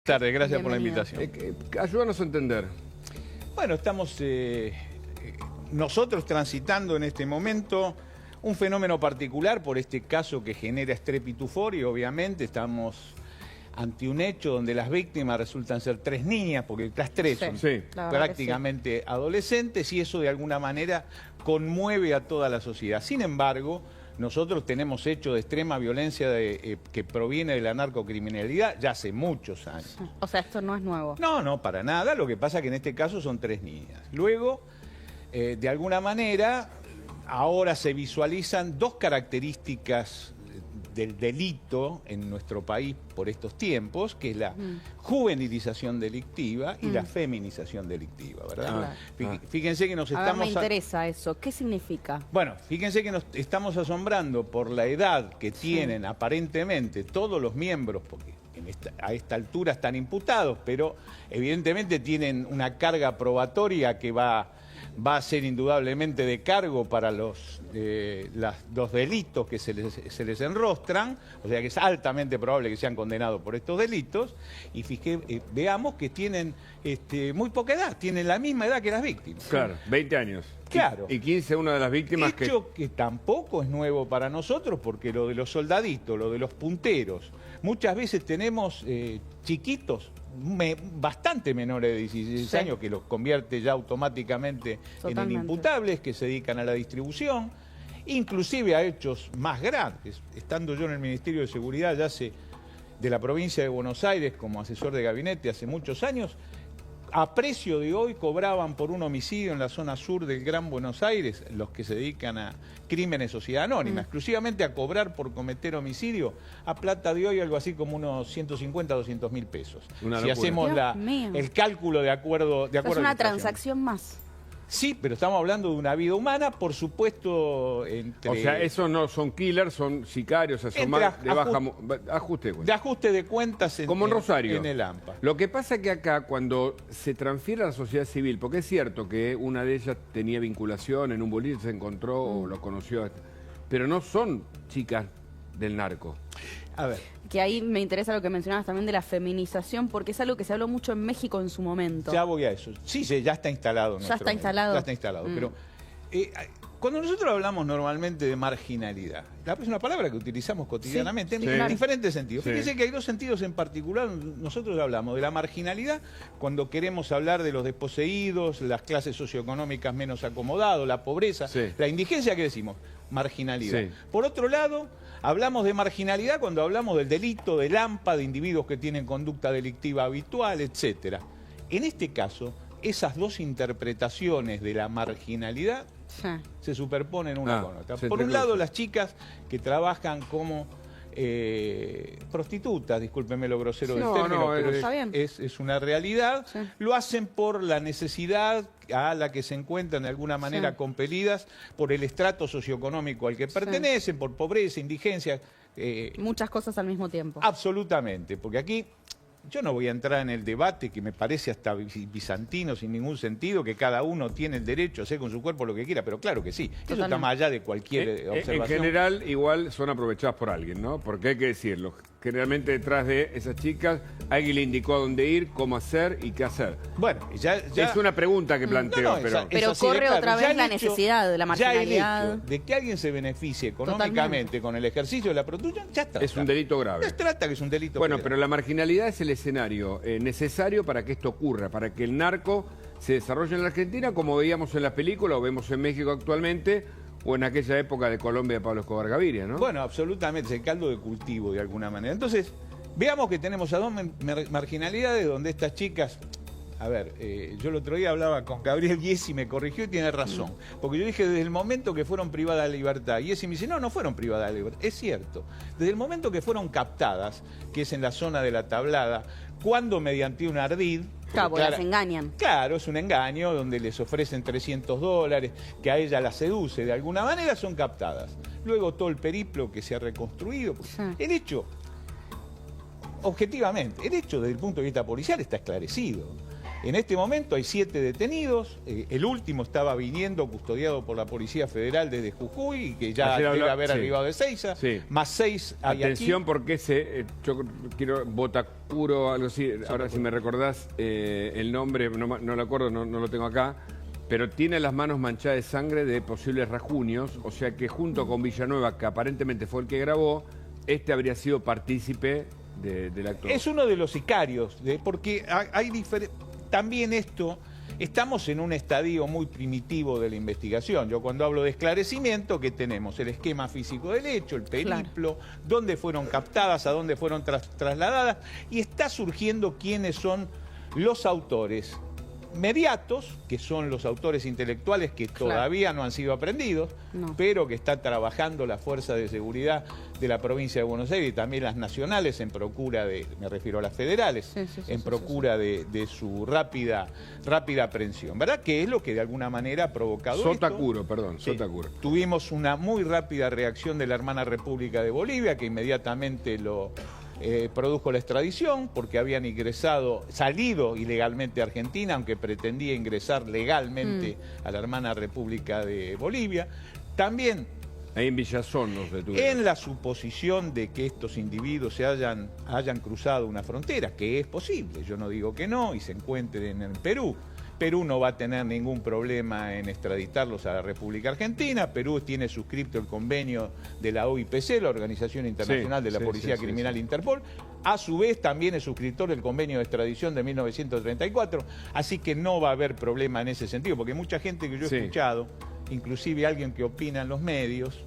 Tardes, gracias por la Bienvenido. invitación. Ayúdanos a entender. Bueno, estamos nosotros transitando en este momento un fenómeno particular por este caso que genera estrepitufor y obviamente estamos ante un hecho donde las víctimas resultan ser 3 niñas, porque las 3 son Sí. La verdad prácticamente adolescentes y eso de alguna manera conmueve a toda la sociedad. Sin embargo, nosotros tenemos hechos de extrema violencia que proviene de la narcocriminalidad ya hace muchos años. O sea, esto no es nuevo. No, para nada. Lo que pasa es que en este caso son 3 niñas. Luego, de alguna manera, ahora se visualizan 2 características del delito en nuestro país por estos tiempos, que es la juvenilización delictiva y la feminización delictiva, ¿verdad? Fíjense que nos Ahora estamos... me interesa eso. ¿Qué significa? Bueno, fíjense que nos estamos asombrando por la edad que tienen aparentemente todos los miembros, porque a esta altura están imputados, pero evidentemente tienen una carga probatoria que va a ser indudablemente de cargo para los delitos que se les enrostran, o sea que es altamente probable que sean condenados por estos delitos, y veamos que tienen muy poca edad, tienen la misma edad que las víctimas. Claro, 20 años. Claro. Y 15 una de las víctimas Hecho que tampoco es nuevo para nosotros, porque lo de los soldaditos, lo de los punteros, muchas veces tenemos chiquitos, bastante menores de 16 años, que los convierte ya automáticamente en inimputables, que se dedican a la distribución, inclusive a hechos más grandes. Estando yo en el Ministerio de Seguridad ya de la provincia de Buenos Aires como asesor de gabinete hace muchos años, a precio de hoy cobraban por un homicidio en la zona sur del Gran Buenos Aires, los que se dedican a crímenes sociedad anónima, exclusivamente a cobrar por cometer homicidio, a plata de hoy algo así como unos 150 a 200 mil pesos. Una si locura. hacemos el cálculo de acuerdo Es una a la inflación. transacción más. Sí, pero estamos hablando de una vida humana, por supuesto, entre... O sea, esos no son killers, son sicarios, o sea, son más de baja... Ajuste de cuentas. De ajuste de cuentas Como en Rosario. en el AMPA. Lo que pasa es que acá, cuando se transfiere a la sociedad civil, porque es cierto que una de ellas tenía vinculación, en un boliche se encontró o lo conoció, pero no son chicas del narco. A ver. Que ahí me interesa lo que mencionabas también de la feminización, porque es algo que se habló mucho en México en su momento. Ya voy a eso. Sí, ya está instalado. Ya está instalado. Ya está instalado. Pero cuando nosotros hablamos normalmente de marginalidad, es una palabra que utilizamos cotidianamente en diferentes sentidos. Sí. Fíjense que hay 2 sentidos en particular. Nosotros hablamos de la marginalidad cuando queremos hablar de los desposeídos, las clases socioeconómicas menos acomodadas, la pobreza, la indigencia, ¿qué decimos? Marginalidad. Sí. Por otro lado, hablamos de marginalidad cuando hablamos del delito, del AMPA, de individuos que tienen conducta delictiva habitual, etcétera. En este caso, esas 2 interpretaciones de la marginalidad se superponen una con otra. Por un lado, las chicas que trabajan como prostitutas, discúlpenme lo grosero del término, pero es una realidad, lo hacen por la necesidad a la que se encuentran de alguna manera compelidas por el estrato socioeconómico al que pertenecen, por pobreza, indigencia. Muchas cosas al mismo tiempo. Absolutamente, porque aquí yo no voy a entrar en el debate que me parece hasta bizantino sin ningún sentido, que cada uno tiene el derecho a hacer con su cuerpo lo que quiera, pero claro que sí, eso está más allá de cualquier observación. En general, igual son aprovechadas por alguien, ¿no? Porque hay que decirlo. Generalmente detrás de esas chicas alguien le indicó a dónde ir, cómo hacer y qué hacer. Bueno, ya es una pregunta que planteo, pero corre otra vez la necesidad de la marginalidad. Ya el hecho de que alguien se beneficie económicamente con el ejercicio de la prostitución, ya está. Es un delito grave. Ya trata que es un delito Bueno, grave. pero la marginalidad es el escenario necesario para que esto ocurra, para que el narco se desarrolle en la Argentina, como veíamos en la película o vemos en México actualmente, o en aquella época de Colombia de Pablo Escobar Gaviria, ¿no? Bueno, absolutamente, es el caldo de cultivo de alguna manera. Entonces, veamos que tenemos a 2 marginalidades donde estas chicas... A ver, yo el otro día hablaba con Gabriel Gyesi y me corrigió y tiene razón. Porque yo dije, desde el momento que fueron privadas de libertad, y Gyesi me dice, no fueron privadas de libertad. Es cierto, desde el momento que fueron captadas, que es en la zona de la Tablada, cuando mediante un ardid... Claro, las engañan. Claro, es un engaño donde les ofrecen $300, que a ella la seduce de alguna manera, son captadas. Luego todo el periplo que se ha reconstruido. El hecho, objetivamente, el hecho desde el punto de vista policial está esclarecido. En este momento hay 7 detenidos, el último estaba viniendo custodiado por la Policía Federal desde Jujuy, y que ya debe haber arribado de Seiza, más 6 hay Atención, aquí. Porque yo quiero Botacuro, algo así, ahora si me recordás el nombre, no lo acuerdo, no lo tengo acá, pero tiene las manos manchadas de sangre de posibles rajuños, o sea que junto con Villanueva, que aparentemente fue el que grabó, habría sido partícipe del acto. Es uno de los sicarios, porque hay también esto, estamos en un estadio muy primitivo de la investigación. Yo cuando hablo de esclarecimiento, ¿qué tenemos? El esquema físico del hecho, el periplo, dónde fueron captadas, a dónde fueron trasladadas, y está surgiendo quiénes son los autores mediatos, que son los autores intelectuales que todavía no han sido aprendidos, pero que está trabajando la Fuerza de Seguridad de la provincia de Buenos Aires y también las nacionales en procura de, me refiero a las federales, en procura de su rápida aprehensión. ¿Verdad? Que es lo que de alguna manera ha provocado Sotacuro, esto. perdón, Sotacuro. Tuvimos una muy rápida reacción de la hermana República de Bolivia, que inmediatamente produjo la extradición porque habían salido ilegalmente a Argentina, aunque pretendía ingresar legalmente a la hermana República de Bolivia. También ahí en Villazón los detuvieron. En la suposición de que estos individuos se hayan cruzado una frontera, que es posible, yo no digo que no, y se encuentren en Perú. Perú no va a tener ningún problema en extraditarlos a la República Argentina. Perú tiene suscrito el convenio de la OIPC, la Organización Internacional de la Policía Criminal Interpol. A su vez también es suscriptor del convenio de extradición de 1934. Así que no va a haber problema en ese sentido, porque mucha gente que yo he escuchado, inclusive alguien que opina en los medios,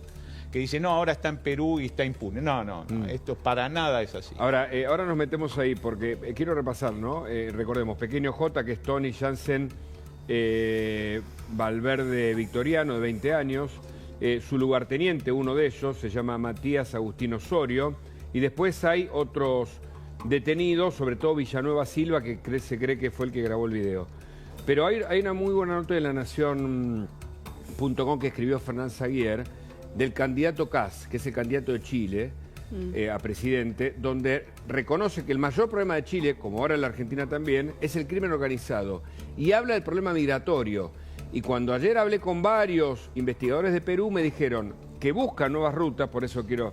que dice, no, ahora está en Perú y está impune. No, esto para nada es así. Ahora nos metemos ahí porque quiero repasar, ¿no? Recordemos, Pequeño J, que es Tony Jansen Valverde Victoriano, de 20 años. Su lugarteniente, uno de ellos, se llama Matías Agustín Osorio. Y después hay otros detenidos, sobre todo Villanueva Silva, que se cree que fue el que grabó el video. Pero hay una muy buena nota de La Nación.com que escribió Fernán Zaguier, del candidato Kast, que es el candidato de Chile a presidente, donde reconoce que el mayor problema de Chile, como ahora en la Argentina también, es el crimen organizado. Y habla del problema migratorio. Y cuando ayer hablé con varios investigadores de Perú, me dijeron que buscan nuevas rutas, por eso quiero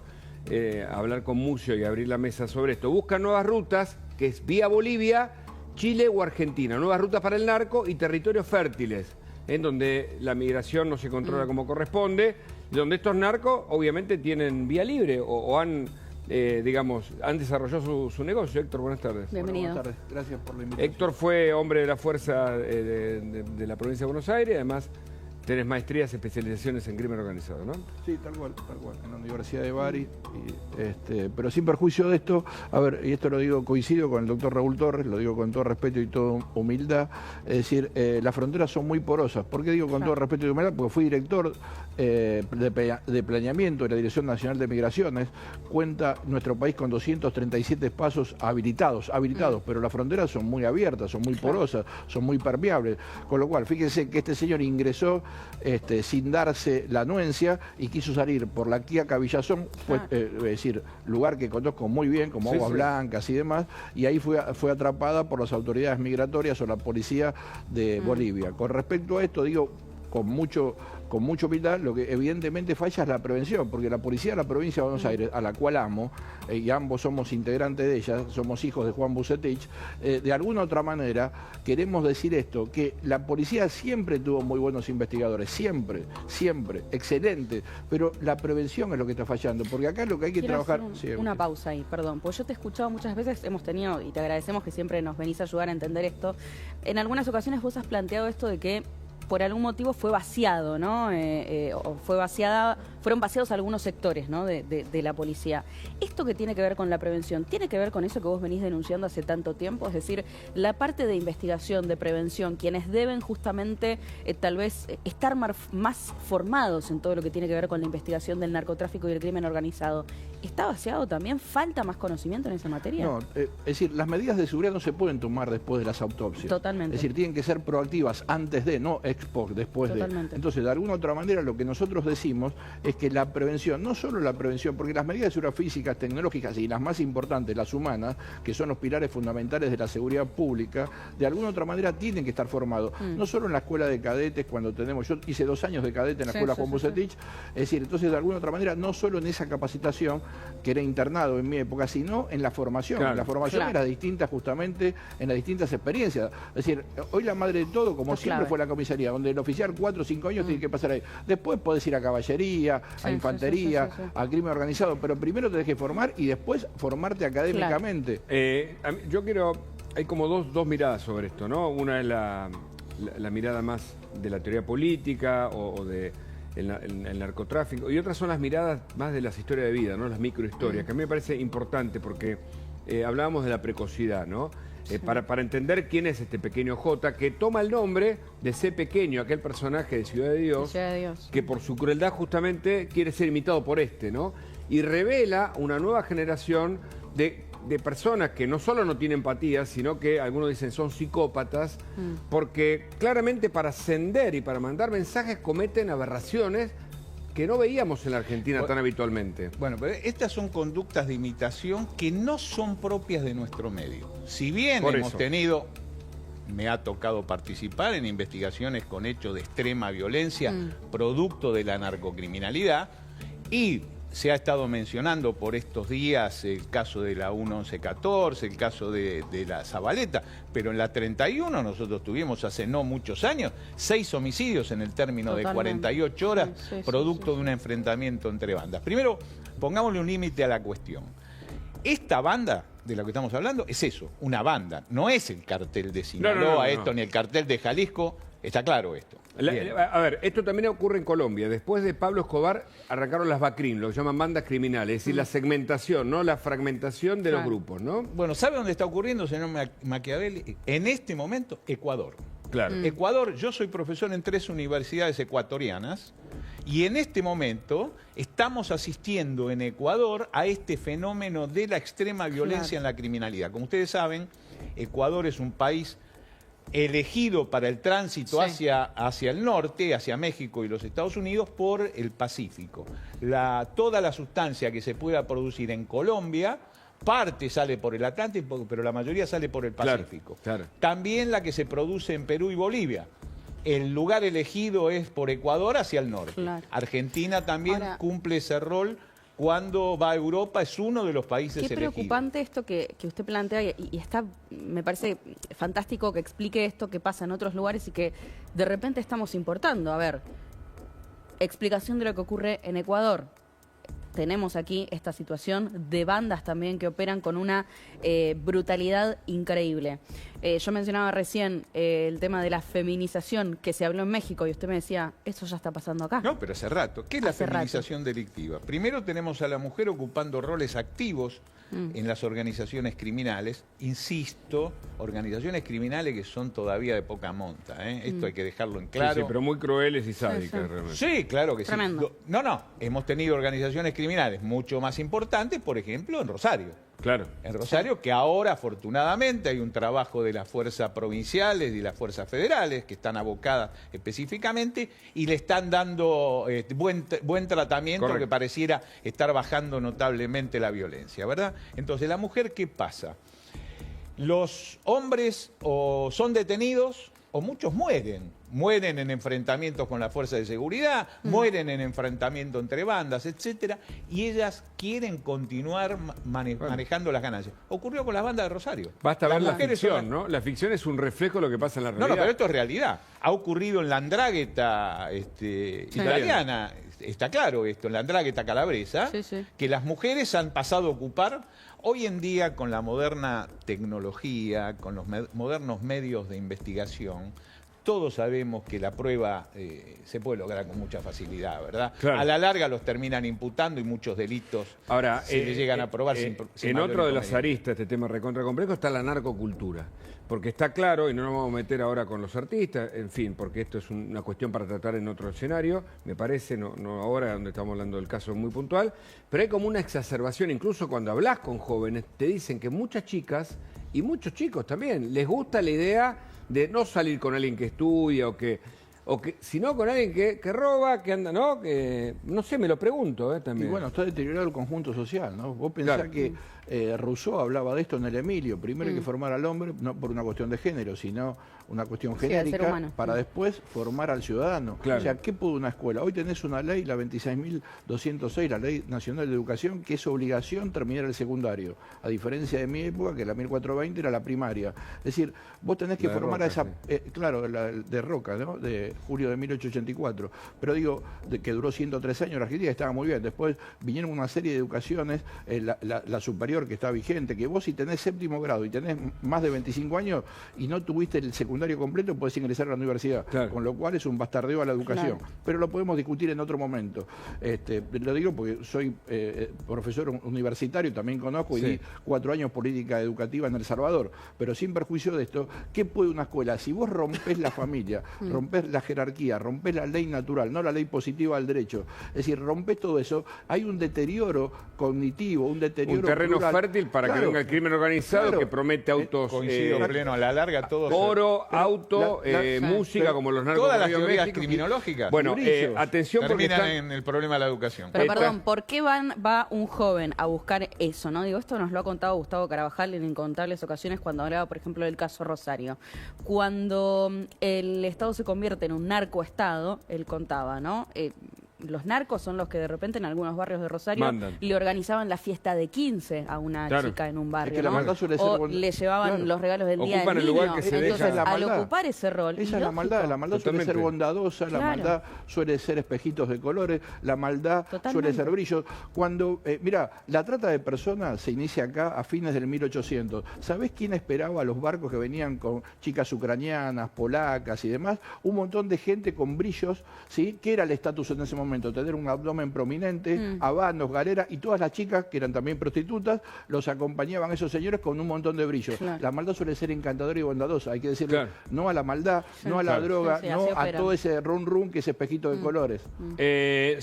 hablar con Mucio y abrir la mesa sobre esto, buscan nuevas rutas, que es vía Bolivia, Chile o Argentina, nuevas rutas para el narco y territorios fértiles, en donde la migración no se controla como corresponde, donde estos narcos obviamente tienen vía libre o han, han desarrollado su negocio. Héctor, buenas tardes. Bienvenido. Buenas tardes, gracias por la invitación. Héctor fue hombre de la fuerza de la provincia de Buenos Aires, además tenés maestrías, especializaciones en crimen organizado, ¿no? Sí, tal cual, en la Universidad de Bari. Pero sin perjuicio de esto, a ver, y esto lo digo, coincido con el doctor Raúl Torres, lo digo con todo respeto y toda humildad, es decir, las fronteras son muy porosas. ¿Por qué digo con todo respeto y humildad? Porque fui director de planeamiento de la Dirección Nacional de Migraciones. Cuenta nuestro país con 237 pasos habilitados, pero las fronteras son muy abiertas, son muy porosas, son muy permeables. Con lo cual, fíjense que este señor ingresó sin darse la anuencia y quiso salir por la Quiaca Villazón, es decir, lugar que conozco muy bien, como Aguas Blancas y demás, y ahí fue atrapada por las autoridades migratorias o la policía de Bolivia. Con respecto a esto, digo, con mucho humildad, lo que evidentemente falla es la prevención, porque la policía de la provincia de Buenos Aires, a la cual amo, y ambos somos integrantes de ella, somos hijos de Juan Bucetich, de alguna otra manera queremos decir esto, que la policía siempre tuvo muy buenos investigadores, siempre, excelente, pero la prevención es lo que está fallando, porque acá lo que hay que trabajar... Una pausa ahí, perdón, pues yo te he escuchado muchas veces, hemos tenido, y te agradecemos que siempre nos venís a ayudar a entender esto, en algunas ocasiones vos has planteado esto de que por algún motivo fue vaciado, ¿no? Fueron vaciados algunos sectores, ¿no? de la policía. ¿Esto que tiene que ver con la prevención, tiene que ver con eso que vos venís denunciando hace tanto tiempo? Es decir, la parte de investigación, de prevención, quienes deben justamente tal vez estar más formados en todo lo que tiene que ver con la investigación del narcotráfico y el crimen organizado, ¿está vaciado también? ¿Falta más conocimiento en esa materia? No, es decir, las medidas de seguridad no se pueden tomar después de las autopsias. Totalmente. Es decir, tienen que ser proactivas antes de, no es ex post, después Totalmente. de. Entonces, de alguna u otra manera, lo que nosotros decimos es que la prevención, no solo la prevención, porque las medidas de seguridad físicas, tecnológicas y las más importantes, las humanas, que son los pilares fundamentales de la seguridad pública, de alguna u otra manera tienen que estar formados. No solo en la escuela de cadetes, cuando tenemos, yo hice 2 años de cadete en la escuela Juan Bucetich, es decir, entonces de alguna u otra manera, no solo en esa capacitación, que era internado en mi época, sino en la formación. Claro. La formación era distinta justamente en las distintas experiencias. Es decir, hoy la madre de todo, como siempre, fue la comisaría, donde el oficial 4 o 5 años tiene que pasar ahí. Después podés ir a caballería, a infantería, a crimen organizado, pero primero tenés que formar y después formarte académicamente. Yo quiero... Hay como dos miradas sobre esto, ¿no? Una es la mirada más de la teoría política o de el narcotráfico, y otras son las miradas más de las historias de vida, ¿no? Las microhistorias, que a mí me parece importante porque hablábamos de la precocidad, ¿no? Para entender quién es este pequeño J, que toma el nombre de ese pequeño, aquel personaje de Ciudad de Dios, que por su crueldad justamente quiere ser imitado por ¿no? Y revela una nueva generación de personas que no solo no tienen empatía, sino que algunos dicen son psicópatas, porque claramente para ascender y para mandar mensajes cometen aberraciones que no veíamos en la Argentina tan habitualmente. Bueno, pero estas son conductas de imitación que no son propias de nuestro medio. Si bien hemos tenido, me ha tocado participar en investigaciones con hechos de extrema violencia, producto de la narcocriminalidad, y se ha estado mencionando por estos días el caso de la 1114, el caso de la Zabaleta, pero en la 31 nosotros tuvimos hace no muchos años 6 homicidios en el término de 48 horas, producto de un enfrentamiento entre bandas. Primero, pongámosle un límite a la cuestión. Esta banda de la que estamos hablando es eso, una banda, no es el cartel de Sinaloa, ni el cartel de Jalisco, está claro esto. A ver, esto también ocurre en Colombia. Después de Pablo Escobar arrancaron las BACRIM, lo que llaman bandas criminales, es decir, la segmentación, ¿no? La fragmentación de los grupos, ¿no? Bueno, ¿sabe dónde está ocurriendo, señor Machiavelli? En este momento, Ecuador. Claro. Ecuador, yo soy profesor en 3 universidades ecuatorianas y en este momento estamos asistiendo en Ecuador a este fenómeno de la extrema violencia en la criminalidad. Como ustedes saben, Ecuador es un país elegido para el tránsito hacia el norte, hacia México y los Estados Unidos, por el Pacífico. Toda la sustancia que se pueda producir en Colombia, parte sale por el Atlántico, pero la mayoría sale por el Pacífico. Claro. También la que se produce en Perú y Bolivia. El lugar elegido es por Ecuador hacia el norte. Argentina también cumple ese rol. Cuando va a Europa es uno de los países elegidos. Qué preocupante esto que usted plantea y está, me parece fantástico que explique esto que pasa en otros lugares y que de repente estamos importando. A ver, explicación de lo que ocurre en Ecuador. Tenemos aquí esta situación de bandas también que operan con una brutalidad increíble. Yo mencionaba recién el tema de la feminización que se habló en México y usted me decía, eso ya está pasando acá. No, pero hace rato. ¿Qué es la feminización delictiva? Primero tenemos a la mujer ocupando roles activos en las organizaciones criminales. Insisto, organizaciones criminales que son todavía de poca monta. Esto hay que dejarlo en claro. Sí, pero muy crueles y sádicas realmente. Sí, claro que Tremendo. sí. No, hemos tenido organizaciones criminales mucho más importantes, por ejemplo, en Rosario. Claro. En Rosario, que ahora afortunadamente hay un trabajo de las fuerzas provinciales y las fuerzas federales que están abocadas específicamente y le están dando buen tratamiento, que pareciera estar bajando notablemente la violencia, ¿verdad? Entonces, la mujer, ¿qué pasa? Los hombres o son detenidos o muchos mueren. Mueren en enfrentamientos con las fuerzas de seguridad, mueren en enfrentamientos entre bandas, etcétera, y ellas quieren continuar manejando las ganancias. Ocurrió con las bandas de Rosario. Basta ver la ficción, ¿no? La ficción es un reflejo de lo que pasa en la realidad. No, pero esto es realidad. Ha ocurrido en la Andrágueta italiana, está claro esto, en la Andrágueta calabresa, que las mujeres han pasado a ocupar. Hoy en día, con la moderna tecnología, con los modernos medios de investigación, todos sabemos que la prueba se puede lograr con mucha facilidad, ¿verdad? Claro. A la larga los terminan imputando y muchos delitos se les llegan a probar sin en otro de las aristas, este tema recontra complejo, está la narcocultura. Porque está claro, y no nos vamos a meter ahora con los artistas, en fin, porque esto es una cuestión para tratar en otro escenario, me parece, no ahora donde estamos hablando del caso muy puntual, pero hay como una exacerbación, incluso cuando hablas con jóvenes, te dicen que muchas chicas y muchos chicos también les gusta la idea de no salir con alguien que estudia o que o que, sino con alguien que roba, que anda, ¿no? Que, no sé, me lo pregunto también. Y bueno, está deteriorado el conjunto social, ¿no? Vos pensás que Rousseau hablaba de esto en el Emilio. Primero hay que formar al hombre, no por una cuestión de género, sino una cuestión al ser genérica, humano. para después formar al ciudadano. Claro. O sea, ¿qué puede una escuela? Hoy tenés una ley, la 26.206, la Ley Nacional de Educación, que es obligación terminar el secundario, a diferencia de mi época, que la 1420 era la primaria. Es decir, vos tenés que La de formar Roca, a esa... sí. claro, la de Roca, ¿no? De julio de 1884. Pero digo, que duró 103 años, la Argentina estaba muy bien. Después vinieron una serie de educaciones, la superior que está vigente, que vos si tenés séptimo grado y tenés más de 25 años y no tuviste el secundario completo, podés ingresar a la universidad. Claro. Con lo cual es un bastardeo a la educación. Claro. Pero lo podemos discutir en otro momento. Lo digo porque soy profesor universitario, también conozco y di 4 años política educativa en El Salvador. Pero sin perjuicio de esto, ¿qué puede una escuela? Si vos rompés la familia, rompés la jerarquía, rompés la ley natural, no la ley positiva del derecho, es decir, rompés todo eso, hay un deterioro cognitivo, un deterioro un terreno plural. fértil para que Claro. venga el crimen organizado, Claro. que promete autos, Coincido pleno, a la larga todo... oro, auto, música, pero como los narcos Todas de las Río teorías México. criminológicas Bueno, Brillos. atención porque terminan están... en el problema de la educación. Pero Ahí está. perdón, ¿por qué va un joven a buscar eso, no? Digo, esto nos lo ha contado Gustavo Carabajal en incontables ocasiones cuando hablaba, por ejemplo, del caso Rosario. Cuando el Estado se convierte en un narcoestado, él contaba, ¿no? Los narcos son los que de repente en algunos barrios de Rosario Mandan. le organizaban la fiesta de 15 a una Claro. chica en un barrio, Es que la ¿no? maldad suele ser O cuando- le llevaban Claro. los regalos del día Ocupan del el lugar niño. que se Entonces, deja. Esa es la al maldad. ocupar ese rol, Esa es la ilógico. maldad suele ser Totalmente. bondadosa, la Claro. maldad suele ser espejitos de colores, la maldad Totalmente. suele ser brillos. Cuando, mira, la trata de personas se inicia acá a fines del 1800. ¿Sabés quién esperaba a los barcos que venían con chicas ucranianas, polacas y demás? Un montón de gente con brillos, ¿sí? ¿Qué era el estatus en ese momento? Tener un abdomen prominente, habanos, galeras, y todas las chicas, que eran también prostitutas, los acompañaban a esos señores con un montón de brillos. Claro. La maldad suele ser encantadora y bondadosa, hay que decirlo. Claro. No a la maldad, no a la Claro. droga, Sí, sí, no así a opera. todo ese rum que es espejito de colores.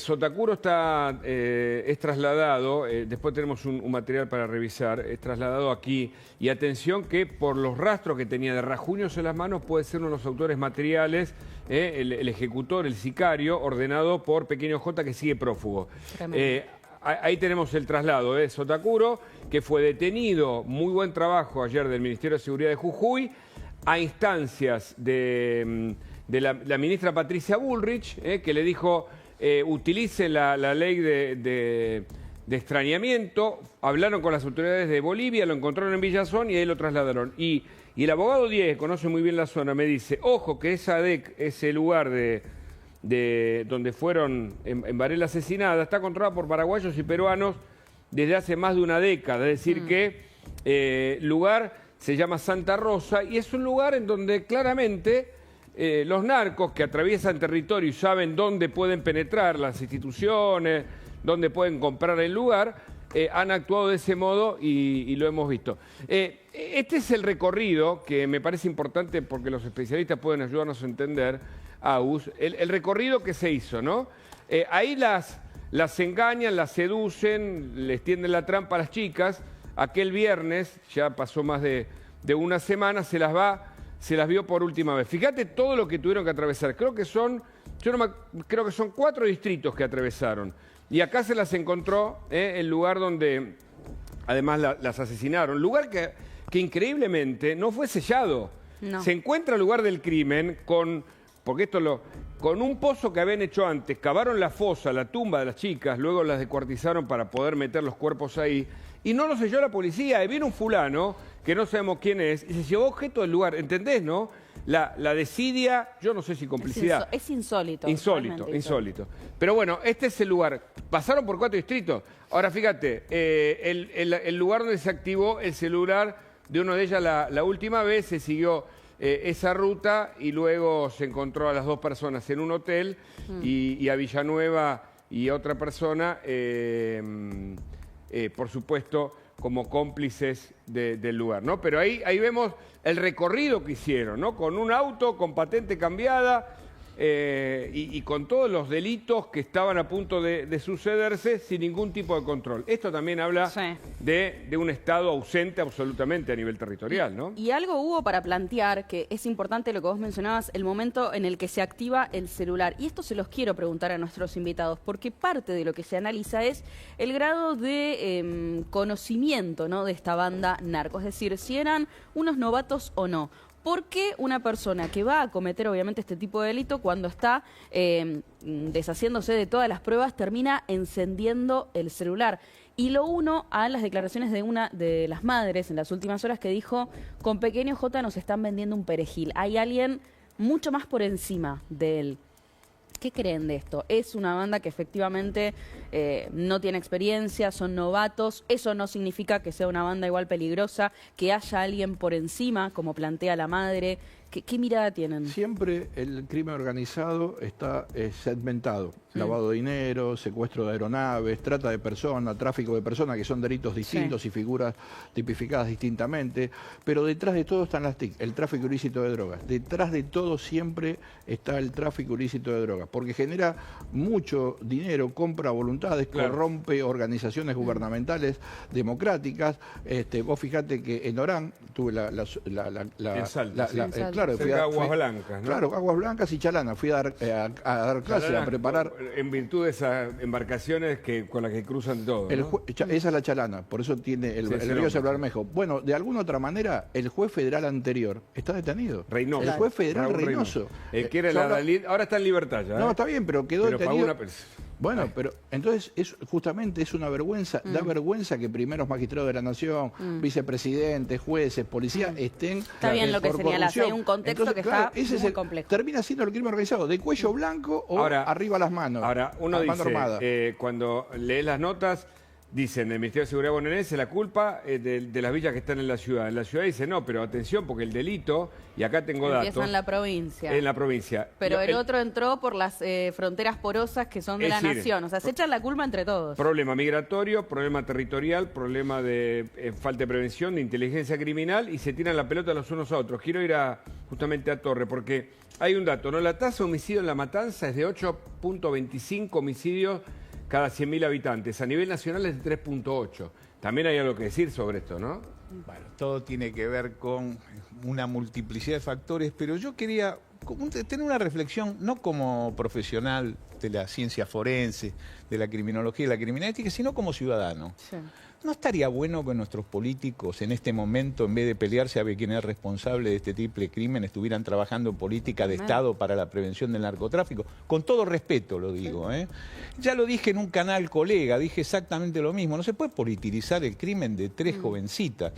Sotacuro está, es trasladado, después tenemos un material para revisar, es trasladado aquí. Y atención que por los rastros que tenía de rajuños en las manos puede ser uno de los autores materiales, el ejecutor, el sicario, ordenado por Pequeño J, que sigue prófugo. Tremendo. Ahí tenemos el traslado de Sotacuro, que fue detenido, muy buen trabajo ayer del Ministerio de Seguridad de Jujuy, a instancias de la ministra Patricia Bullrich, que le dijo, utilice la ley de extrañamiento. Hablaron con las autoridades de Bolivia, lo encontraron en Villazón y ahí lo trasladaron. Y el abogado Diez, que conoce muy bien la zona, me dice, ojo que esa DEC, ese lugar de donde fueron en Varela asesinada, está controlada por paraguayos y peruanos desde hace más de una década. Es decir que el lugar se llama Santa Rosa y es un lugar en donde claramente los narcos que atraviesan territorio y saben dónde pueden penetrar las instituciones, dónde pueden comprar el lugar, han actuado de ese modo y lo hemos visto. Este es el recorrido que me parece importante porque los especialistas pueden ayudarnos a entender, Agus, el recorrido que se hizo, ¿no? Ahí las engañan, las seducen, les tienden la trampa a las chicas. Aquel viernes, ya pasó más de una semana, se las vio por última vez. Fíjate todo lo que tuvieron que atravesar. Creo que son 4 distritos que atravesaron. Y acá se las encontró el lugar donde además las asesinaron. Lugar que increíblemente no fue sellado. No. Se encuentra el lugar del crimen con un pozo que habían hecho antes. Cavaron la fosa, la tumba de las chicas, luego las descuartizaron para poder meter los cuerpos ahí. Y no lo selló la policía. Y vino un fulano, que no sabemos quién es, y se llevó objeto del lugar. ¿Entendés, no? La desidia, yo no sé si complicidad. Es insólito. Insólito, realmente insólito. Pero bueno, este es el lugar. Pasaron por 4 distritos. Ahora fíjate, el lugar donde se activó el celular de uno de ellas la última vez, se siguió esa ruta y luego se encontró a las 2 personas en un hotel y a Villanueva y a otra persona, por supuesto, como cómplices del lugar, ¿no? Pero ahí vemos el recorrido que hicieron, ¿no? Con un auto, con patente cambiada, y con todos los delitos que estaban a punto de sucederse sin ningún tipo de control. Esto también habla de un Estado ausente absolutamente a nivel territorial, ¿no? Y algo hubo para plantear, que es importante lo que vos mencionabas, el momento en el que se activa el celular. Y esto se los quiero preguntar a nuestros invitados, porque parte de lo que se analiza es el grado de conocimiento, ¿no?, de esta banda narco. Es decir, si eran unos novatos o no. ¿Por qué una persona que va a cometer obviamente este tipo de delito, cuando está deshaciéndose de todas las pruebas, termina encendiendo el celular? Y lo uno a las declaraciones de una de las madres en las últimas horas, que dijo: con Pequeño J nos están vendiendo un perejil. Hay alguien mucho más por encima de él. ¿Qué creen de esto? Es una banda que efectivamente no tiene experiencia, son novatos. Eso no significa que sea una banda igual peligrosa, que haya alguien por encima, como plantea la madre. ¿Qué mirada tienen? Siempre el crimen organizado está segmentado. Lavado de dinero, secuestro de aeronaves, trata de personas, tráfico de personas, que son delitos distintos y figuras tipificadas distintamente. Pero detrás de todo están las TIC, el tráfico ilícito de drogas. Detrás de todo siempre está el tráfico ilícito de drogas, porque genera mucho dinero, compra voluntades, corrompe organizaciones gubernamentales democráticas. Vos fijate que en Orán tuve claro, fui a Aguas Blancas, ¿no? Claro, Aguas Blancas y Chalana. Fui a dar clases, a preparar. En virtud de esas embarcaciones con las que cruzan todo, ¿no? Esa es la Chalana, por eso tiene el río Bermejo. Bueno, de alguna otra manera, el juez federal anterior está detenido. Reynoso. El juez federal Reynoso. Que era ahora está en libertad ya. No, está bien, pero quedó detenido. Bueno, pero entonces justamente es una vergüenza, da vergüenza que primeros magistrados de la Nación, vicepresidentes, jueces, policías estén Está bien lo que señalás, hay un contexto. Entonces, que está muy complejo. Termina siendo el crimen organizado de cuello blanco o arriba las manos. Ahora, uno dice, cuando lees las notas, dicen el Ministerio de Seguridad bonaerense la culpa de las villas que están en la ciudad. En la ciudad dice no, pero atención, porque el delito, y acá tengo datos. Empieza en la provincia. En la provincia. Pero el otro entró por las fronteras porosas que son de la nación. O sea, se echan la culpa entre todos. Problema migratorio, problema territorial, problema de falta de prevención, de inteligencia criminal, y se tiran la pelota los unos a otros. Quiero ir justamente a Torre, porque hay un dato, ¿no? La tasa de homicidio en La Matanza es de 8.25 homicidios cada 100.000 habitantes. A nivel nacional es de 3.8. También hay algo que decir sobre esto, ¿no? Bueno, todo tiene que ver con una multiplicidad de factores, pero yo quería tener una reflexión, no como profesional de la ciencia forense, de la criminología y la criminalística, sino como ciudadano. Sí. ¿No estaría bueno que nuestros políticos en este momento, en vez de pelearse a ver quién es responsable de este triple crimen, estuvieran trabajando en política de Estado para la prevención del narcotráfico? Con todo respeto lo digo, ¿eh? Ya lo dije en un canal colega, dije exactamente lo mismo. No se puede politizar el crimen de tres jovencitas.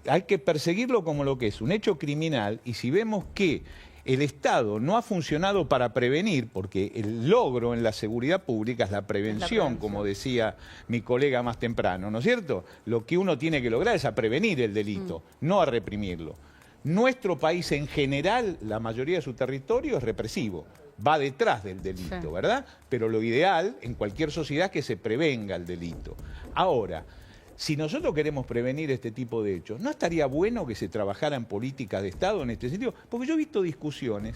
Hay que perseguirlo como lo que es, un hecho criminal, y si vemos que el Estado no ha funcionado para prevenir, porque el logro en la seguridad pública es la prevención, como decía mi colega más temprano, ¿no es cierto? Lo que uno tiene que lograr es a prevenir el delito, no a reprimirlo. Nuestro país en general, la mayoría de su territorio es represivo, va detrás del delito, ¿verdad? Pero lo ideal en cualquier sociedad es que se prevenga el delito. Ahora, si nosotros queremos prevenir este tipo de hechos, ¿no estaría bueno que se trabajara en políticas de Estado en este sentido? Porque yo he visto discusiones,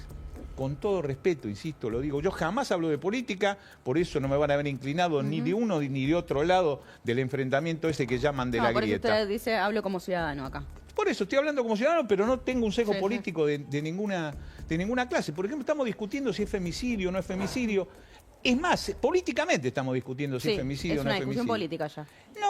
con todo respeto, insisto, lo digo, yo jamás hablo de política, por eso no me van a ver inclinado ni de uno ni de otro lado del enfrentamiento ese que llaman de la grieta. Por eso usted dice, hablo como ciudadano acá. Por eso estoy hablando como ciudadano, pero no tengo un sesgo político de ninguna clase. Por ejemplo, estamos discutiendo si es femicidio o no es femicidio. Es más, políticamente estamos discutiendo si es femicidio o no es femicidio. Es una discusión política ya.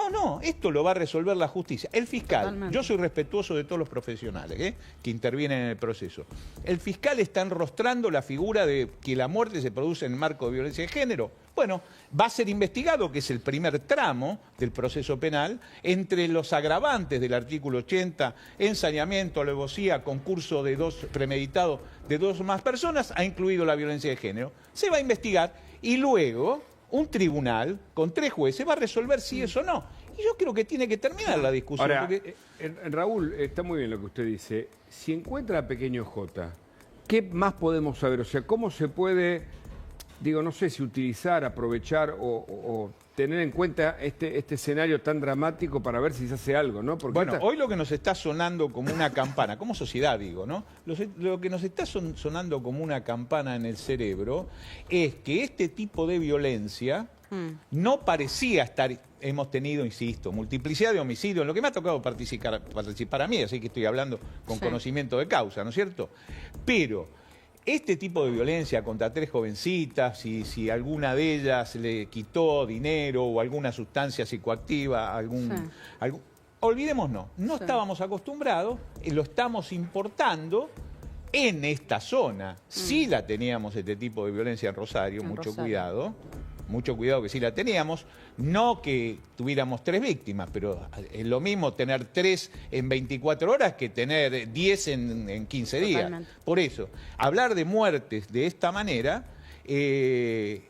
No, esto lo va a resolver la justicia. El fiscal, yo soy respetuoso de todos los profesionales que intervienen en el proceso. El fiscal está enrostrando la figura de que la muerte se produce en el marco de violencia de género. Bueno, va a ser investigado, que es el primer tramo del proceso penal, entre los agravantes del artículo 80, ensañamiento, alevosía, concurso de premeditado de dos o más personas, ha incluido la violencia de género. Se va a investigar y luego un tribunal con 3 jueces va a resolver si es o no. Y yo creo que tiene que terminar la discusión. Ahora, Raúl, está muy bien lo que usted dice. Si encuentra a Pequeño J, ¿qué más podemos saber? O sea, ¿cómo se puede, digo, no sé si utilizar, aprovechar o tener en cuenta este escenario tan dramático para ver si se hace algo, ¿no? Porque bueno, hoy lo que nos está sonando como una campana, como sociedad digo, ¿no? Lo que nos está sonando como una campana en el cerebro es que este tipo de violencia no parecía estar... Hemos tenido, insisto, multiplicidad de homicidios, en lo que me ha tocado participar a mí, así que estoy hablando con conocimiento de causa, ¿no es cierto? Pero este tipo de violencia contra 3 jovencitas, si alguna de ellas le quitó dinero o alguna sustancia psicoactiva, olvidémonos, no estábamos acostumbrados, lo estamos importando en esta zona. Sí la teníamos este tipo de violencia en Rosario, mucho cuidado que sí la teníamos, no que tuviéramos 3 víctimas, pero es lo mismo tener 3 en 24 horas que tener 10 en 15 días. Totalmente. Por eso, hablar de muertes de esta manera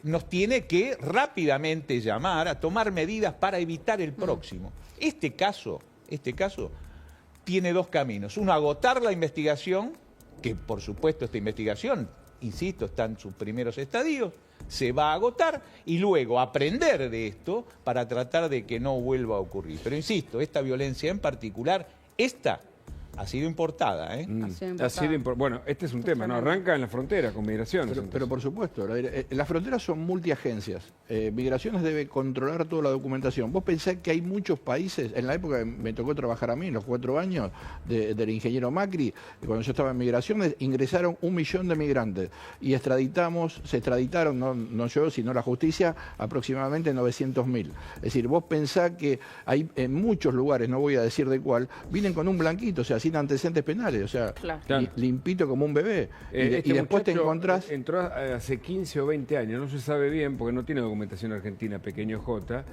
nos tiene que rápidamente llamar a tomar medidas para evitar el próximo. Este caso tiene 2 caminos. Uno, agotar la investigación, que por supuesto esta investigación, insisto, está en sus primeros estadios, se va a agotar, y luego aprender de esto para tratar de que no vuelva a ocurrir. Pero insisto, esta violencia en particular, esta ha sido importada, ¿eh? Bueno, este es un tema, ¿no? Arranca en la frontera con migraciones. Pero por supuesto, las fronteras son multiagencias. Migraciones debe controlar toda la documentación. Vos pensás que hay muchos países, en la época que me tocó trabajar a mí, en los 4 años del ingeniero Macri, cuando yo estaba en migraciones, ingresaron 1 millón de migrantes y se extraditaron, no yo, sino la justicia, aproximadamente 900.000. Es decir, vos pensás que hay en muchos lugares, no voy a decir de cuál, vienen con un blanquito, o sea, sin antecedentes penales, o sea, limpito como un bebé. Y después te encontrás... Entró hace 15 o 20 años, no se sabe bien, porque no tiene documentación argentina, pequeño J,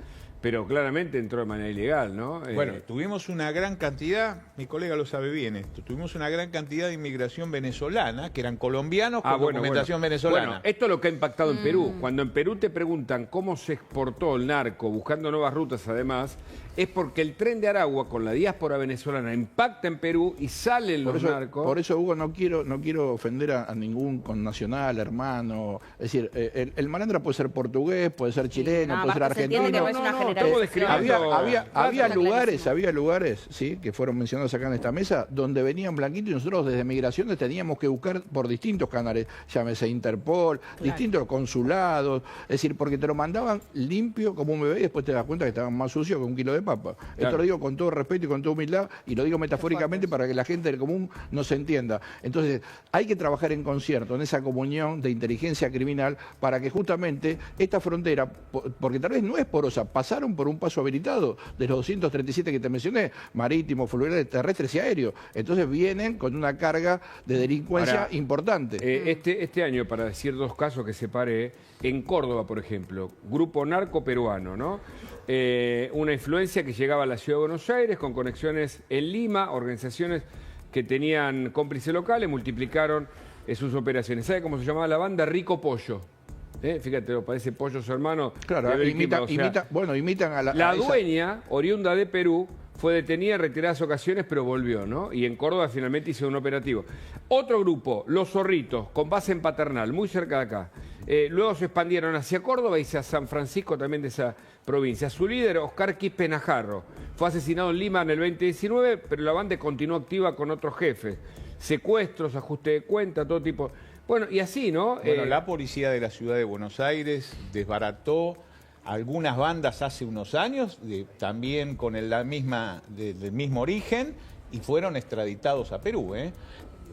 pero claramente entró de manera ilegal, ¿no? Bueno, tuvimos una gran cantidad, mi colega lo sabe bien esto, tuvimos una gran cantidad de inmigración venezolana, que eran colombianos con documentación venezolana. Bueno, esto es lo que ha impactado en Perú. Cuando en Perú te preguntan cómo se exportó el narco, buscando nuevas rutas además, es porque el tren de Aragua con la diáspora venezolana impacta en Perú y salen los narcos. Por eso, Hugo, no quiero ofender a ningún connacional, hermano. Es decir, el malandra puede ser portugués, puede ser chileno, puede ser argentino. Había lugares, sí, que fueron mencionados acá en esta mesa, donde venían blanquitos y nosotros desde migraciones teníamos que buscar por distintos canales, llámese Interpol, distintos consulados, es decir, porque te lo mandaban limpio como un bebé y después te das cuenta que estaban más sucios que 1 kilo de papa. Esto lo digo con todo respeto y con toda humildad y lo digo metafóricamente para que la gente del común nos entienda. Entonces, hay que trabajar en concierto, en esa comunión de inteligencia criminal para que justamente esta frontera, porque tal vez no es porosa, pasaron por un paso habilitado de los 237 que te mencioné, marítimo, fluvial, terrestres y aéreos. Entonces vienen con una carga de delincuencia importante. Este año, para decir 2 casos que separé, en Córdoba, por ejemplo, grupo narco peruano, ¿no? Una influencia que llegaba a la ciudad de Buenos Aires con conexiones en Lima, organizaciones que tenían cómplices locales, multiplicaron sus operaciones. ¿Sabe cómo se llamaba la banda? Rico Pollo. Fíjate, parece Pollo su hermano. Claro, imitan a la dueña, oriunda de Perú, fue detenida en retiradas ocasiones, pero volvió, ¿no? Y en Córdoba finalmente hizo un operativo. Otro grupo, Los Zorritos, con base en Paternal, muy cerca de acá. Luego se expandieron hacia Córdoba y hacia San Francisco, también de esa provincia. Su líder, Oscar Quispe Najarro, fue asesinado en Lima en el 2019, pero la banda continuó activa con otros jefes. Secuestros, ajuste de cuenta, todo tipo... Bueno, y así, ¿no? Bueno, la policía de la ciudad de Buenos Aires desbarató algunas bandas hace unos años, también con del mismo origen, y fueron extraditados a Perú,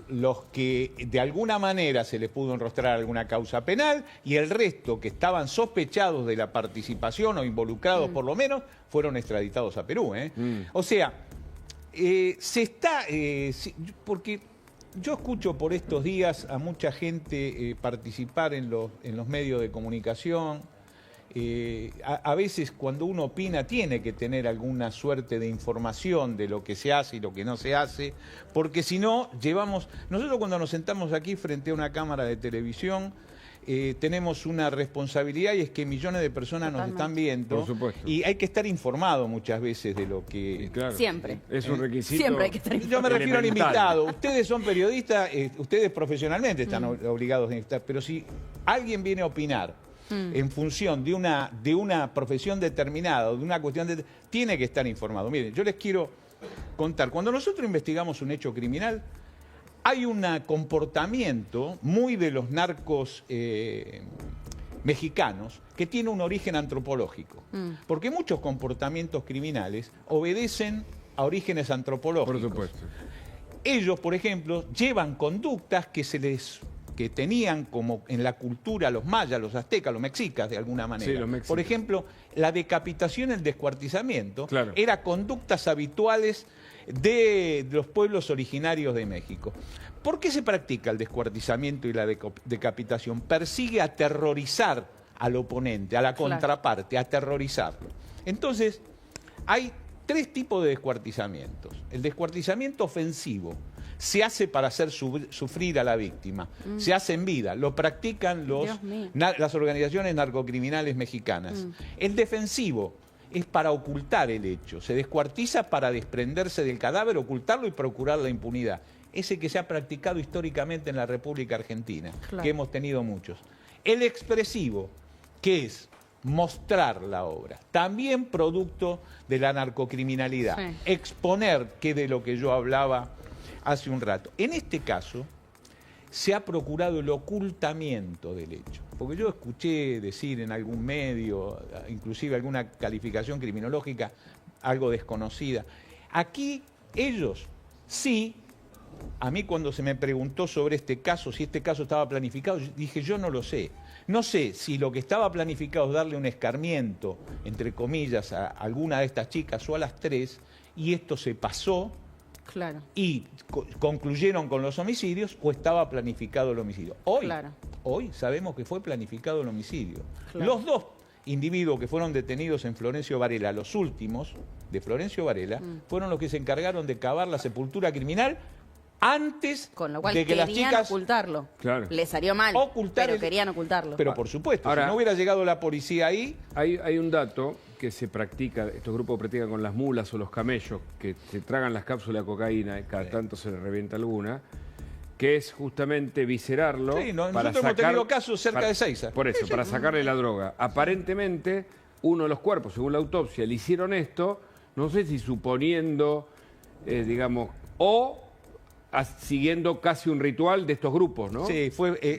Los que de alguna manera se les pudo enrostrar alguna causa penal y el resto que estaban sospechados de la participación o involucrados por lo menos, fueron extraditados a Perú, O sea, porque yo escucho por estos días a mucha gente participar en los medios de comunicación. A veces cuando uno opina tiene que tener alguna suerte de información de lo que se hace y lo que no se hace, porque si no, nosotros cuando nos sentamos aquí frente a una cámara de televisión, tenemos una responsabilidad y es que millones de personas nos están viendo. Por supuesto. Y hay que estar informado muchas veces de lo que... Claro, siempre. Es un requisito. Siempre hay que estar informado. Yo me refiero al invitado. Ustedes son periodistas, ustedes profesionalmente están obligados a estar, pero si alguien viene a opinar en función de una profesión determinada, de una cuestión tiene que estar informado. Miren, yo les quiero contar, cuando nosotros investigamos un hecho criminal, hay un comportamiento muy de los narcos mexicanos que tiene un origen antropológico, porque muchos comportamientos criminales obedecen a orígenes antropológicos. Por supuesto. Ellos, por ejemplo, llevan conductas que tenían como en la cultura los mayas, los aztecas, los mexicas de alguna manera. Sí, los mexicas. Por ejemplo, la decapitación, el descuartizamiento, claro, era conductas habituales de los pueblos originarios de México. ¿Por qué se practica el descuartizamiento y la decapitación? Persigue aterrorizar al oponente, a la contraparte, aterrorizarlo. Entonces, hay tres tipos de descuartizamientos. El descuartizamiento ofensivo se hace para hacer sufrir a la víctima, se hace en vida, lo practican las organizaciones narcocriminales mexicanas. El defensivo es para ocultar el hecho, se descuartiza para desprenderse del cadáver, ocultarlo y procurar la impunidad. Ese que se ha practicado históricamente en la República Argentina, que hemos tenido muchos. El expresivo, que es mostrar la obra, también producto de la narcocriminalidad, exponer, que de lo que yo hablaba hace un rato. En este caso, se ha procurado el ocultamiento del hecho, porque yo escuché decir en algún medio, inclusive alguna calificación criminológica, algo desconocida. Aquí ellos sí. A mí cuando se me preguntó sobre este caso, si este caso estaba planificado, dije yo no lo sé. No sé si lo que estaba planificado es darle un escarmiento, entre comillas, a alguna de estas chicas o a las tres, y esto se pasó y concluyeron con los homicidios, o estaba planificado el homicidio. Hoy sabemos que fue planificado el homicidio. Los dos individuos que fueron detenidos en Florencio Varela, los últimos de Florencio Varela, fueron los que se encargaron de cavar la sepultura criminal antes con lo cual de que las chicas ocultarlo. Le salió mal, pero querían ocultarlo. Pero por supuesto, ahora, si no hubiera llegado la policía ahí... Hay un dato que se practica, estos grupos practican con las mulas o los camellos, que se tragan las cápsulas de cocaína y cada tanto se les revienta alguna, que es justamente viscerarlo. Sí, nosotros hemos tenido casos cerca de Seiza. Por eso, para sacarle la droga. Aparentemente, uno de los cuerpos, según la autopsia, le hicieron esto, no sé si suponiendo, digamos, o siguiendo casi un ritual de estos grupos, ¿no? Sí,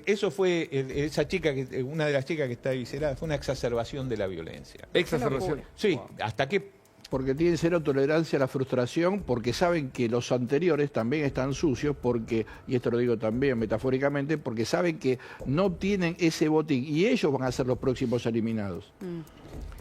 eso fue esa chica, una de las chicas que está viscerada, fue una exacerbación de la violencia. ¿Exacerbación? Sí, Wow. hasta que... Porque tienen cero tolerancia a la frustración, porque saben que los anteriores también están sucios, porque, y esto lo digo también metafóricamente, porque saben que no obtienen ese botín y ellos van a ser los próximos eliminados.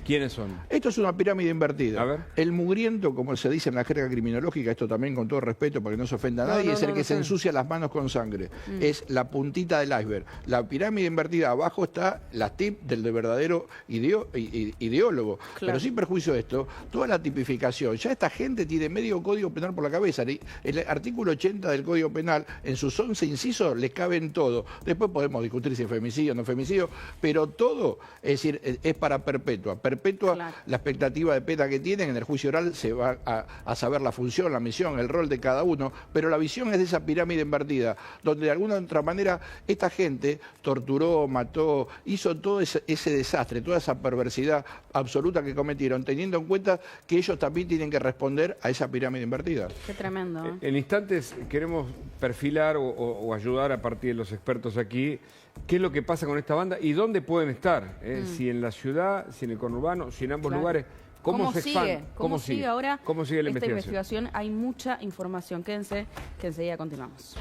¿Quiénes son? Esto es una pirámide invertida. A ver. El mugriento, como se dice en la jerga criminológica, esto también con todo respeto para que no se ofenda a nadie, es el que se ensucia las manos con sangre. Es la puntita del iceberg. La pirámide invertida, abajo está la tip del verdadero ideólogo. Pero sin perjuicio de esto, toda la tipificación, ya esta gente tiene medio código penal por la cabeza. El artículo 80 del Código Penal, en sus 11 incisos, les caben todo. Después podemos discutir si es femicidio o no femicidio, pero todo, es decir, es para perpetua. La expectativa de pena que tienen en el juicio oral se va a saber la función, la misión, el rol de cada uno, pero la visión es de esa pirámide invertida, donde de alguna otra manera esta gente torturó, mató, hizo todo ese desastre, toda esa perversidad absoluta que cometieron, teniendo en cuenta que ellos también tienen que responder a esa pirámide invertida. Qué tremendo. En instantes queremos perfilar o ayudar a partir de los expertos aquí qué es lo que pasa con esta banda y dónde pueden estar, si en la ciudad, si en el conurbano, si en ambos lugares. ¿Cómo se expande? ¿Cómo sigue ahora ¿Cómo sigue la esta investigación? Hay mucha información. Quédense, que enseguida continuamos.